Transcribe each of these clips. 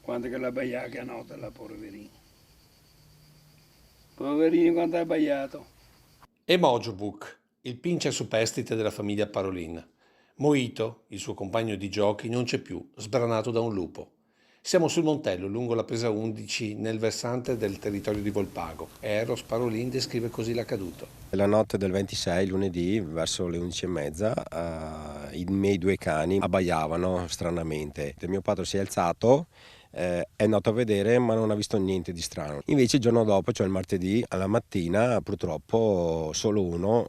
quando che la baiaca a notte, la poverina. Poverino quanto ha abbaiato. E Mojobuk, il pincher superstite della famiglia Parolin. Moito, il suo compagno di giochi, non c'è più, sbranato da un lupo. Siamo sul Montello, lungo la presa 11, nel versante del territorio di Volpago. E Eros Parolin descrive così l'accaduto. La notte del 26, lunedì, verso le 11:30, i miei due cani abbaiavano stranamente. Mio padre si è alzato, è andato a vedere, ma non ha visto niente di strano. Invece il giorno dopo, cioè il martedì, alla mattina, purtroppo solo uno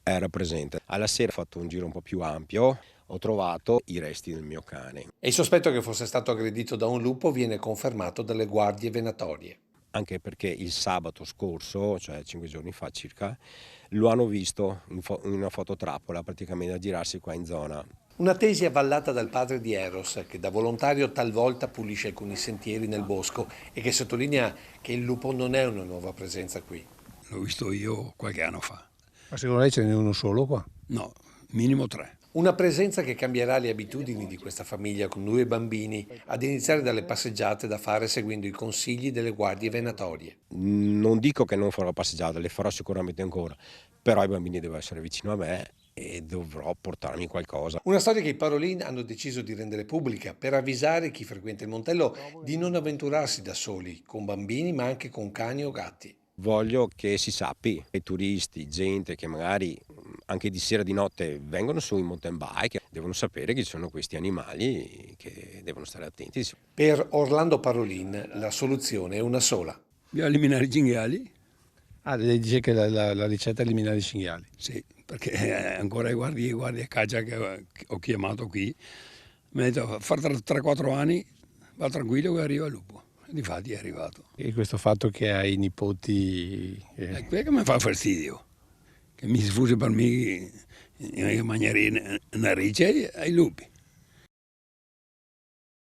era presente. Alla sera ho fatto un giro un po' più ampio, ho trovato i resti del mio cane. E il sospetto che fosse stato aggredito da un lupo viene confermato dalle guardie venatorie. Anche perché il sabato scorso, cioè 5 giorni fa circa, lo hanno visto in una fototrappola praticamente a girarsi qua in zona. Una tesi avvallata dal padre di Eros, che da volontario talvolta pulisce alcuni sentieri nel bosco e che sottolinea che il lupo non è una nuova presenza qui. L'ho visto io qualche anno fa. Ma secondo lei ce n'è uno solo qua? No, minimo 3. Una presenza che cambierà le abitudini di questa famiglia con 2 bambini, ad iniziare dalle passeggiate da fare seguendo i consigli delle guardie venatorie. Non dico che non farò passeggiate, le farò sicuramente ancora, però i bambini devono essere vicino a me e dovrò portarmi qualcosa. Una storia che i Parolin hanno deciso di rendere pubblica per avvisare chi frequenta il Montello di non avventurarsi da soli, con bambini ma anche con cani o gatti. Voglio che si sappi, i turisti, gente che magari anche di sera di notte vengono su in mountain bike, devono sapere che ci sono questi animali che devono stare attenti. Per Orlando Parolin la soluzione è una sola. Bisogna eliminare i cinghiali? Ah, lei dice che la ricetta è eliminare i cinghiali. Sì, perché ancora i guardie caccia che ho chiamato qui mi ha detto far 3-4 anni, va tranquillo che arriva il lupo. Difatti è arrivato. E questo fatto che hai nipoti... È quello che mi fa fastidio, che mi sfugge per me in maniera narice ai lupi.